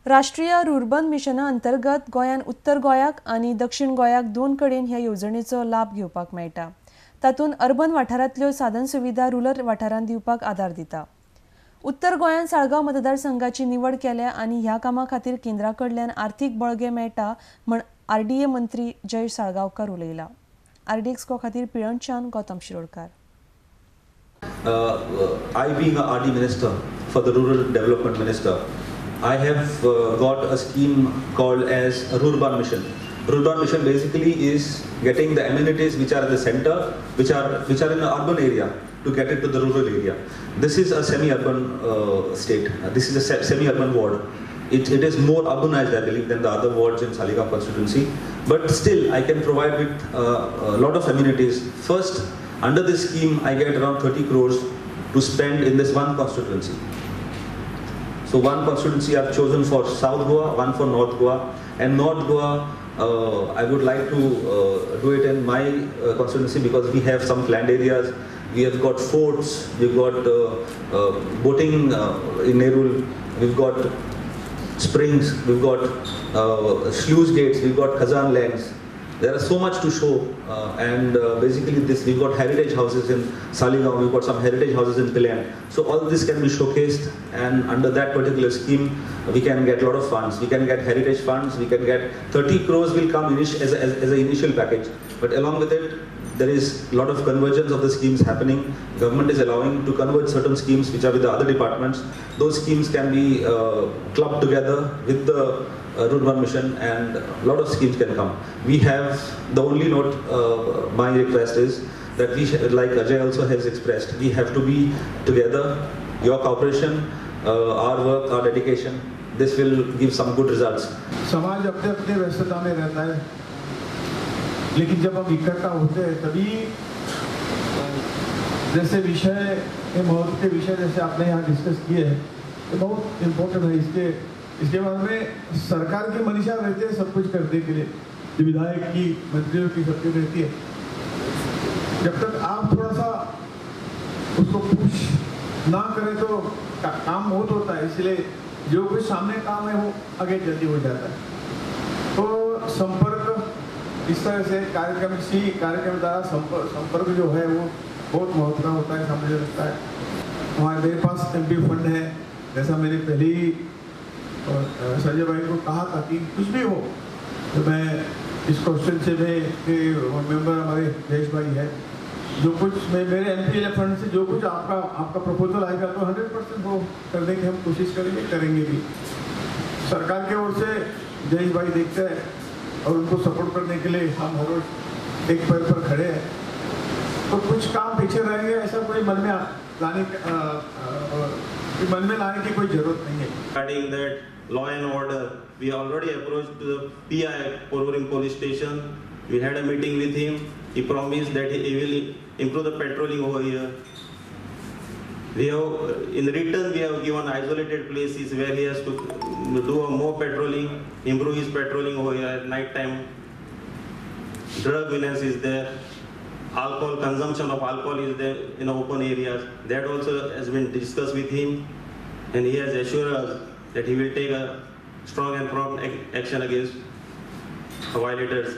राष्ट्रीय रुर्बन मिशना अंतर्गत गोंयान उत्तर गोंयाक आनी दक्षिण गोंयाक दोन कडेन ह्या येवजणेचो लाभ घेवपाक मेळटा. तातूंत अर्बन वाठारांतल्यो साधन सुविधा रूरल वाठारांत दिवपाक आदार दिता. उत्तर गोंयान साळगांव मतदारसंघाची निवड केल्या आनी ह्या कामा खातीर केंद्रा कडल्यान आर्थीक बळगे मेळटा म्हण आरडीए मंत्री जयेश साळगांवकार उलयला. आरडीएक्सको खातीर पिळणच्यान Gautam Shirodkar. I being a RD minister for the rural development minister, I have got a scheme called as a Rurban Mission. Rurban Mission basically is getting the amenities which are at the center, which are in the urban area, to get it to the rural area. This is a semi-urban state. This is a semi-urban ward. It is more urbanized, I believe, than the other wards in Saligaon constituency. But still, I can provide with a lot of amenities. First, under this scheme, I get around 30 crores to spend in this one constituency. So one constituency I've chosen for South Goa, one for North Goa. And North Goa, I would like to do it in my constituency because we have some planned areas. We have got forts, we've got boating in Nerul, we've got springs, we've got sluice gates, we've got Khazan lands. There is so much to show, and basically we've got heritage houses in Saligaon, we've got some heritage houses in Pilan. So all this can be showcased, and under that particular scheme, we can get a lot of funds. We can get heritage funds, we can get 30 crores will come as an initial package. But along with it, there is a lot of convergence of the schemes happening. Government is allowing to converge certain schemes which are with the other departments. Those schemes can be clubbed together with the Rurban Mission, and a lot of schemes can come. We have the only note, my request is that we, like Ajay also has expressed, we have to be together. Your cooperation, our work, our dedication, this will give some good results. समाज अपने अपने व्यस्तता में रहता है, लेकिन जब हम इकट्ठा होते हैं तभी जैसे विषय महत्व के विषय जैसे आपने यहाँ डिस्कस किए हैं, ये बहुत इम्पोर्टेंट है. इसके बाद में सरकार की मंशा रहती है सब कुछ करने के लिए, विधायक की, मंत्रियों की, सबकी रहती है. जब तक आप थोड़ा सा उसको पुश ना करें तो काम बहुत होता है. इसलिए जो कुछ सामने काम है वो आगे जल्दी हो जाता है. तो संपर्क इस तरह से कार्यक्रम द्वारा संपर्क जो है वो बहुत महत्वपूर्ण होता है, समझ लगता है. हमारे पास MP फंड है, जैसा मैंने पहले ही संजय भाई को कहा था कि कुछ भी हो तो मैं इस क्वेश्चन से में मेंबर हमारे जयेश भाई है, जो कुछ मैं मेरे MP फंड से जो कुछ आपका प्रपोजल आएगा तो 100% वो करने की हम कोशिश करेंगे भी. सरकार की ओर से जयेश भाई देखते हैं और उनको सपोर्ट करने के लिए हम हर रोज एक पैर पर खड़े हैं. तो कुछ काम पीछे रहेंगे, ऐसा कोई मन में लाने की कोई जरूरत नहीं है. Regarding that law and order, we already approached the PI, Porvorim Police Station. We had a meeting with him. He promised that he will improve the patrolling over here. We have, in return, we have given isolated places where he has to do more patrolling, improve his patrolling over here at night time. Drug menace is there. Alcohol, consumption of alcohol is there in open areas. That also has been discussed with him, and he has assured us that he will take a strong and prompt action against violators.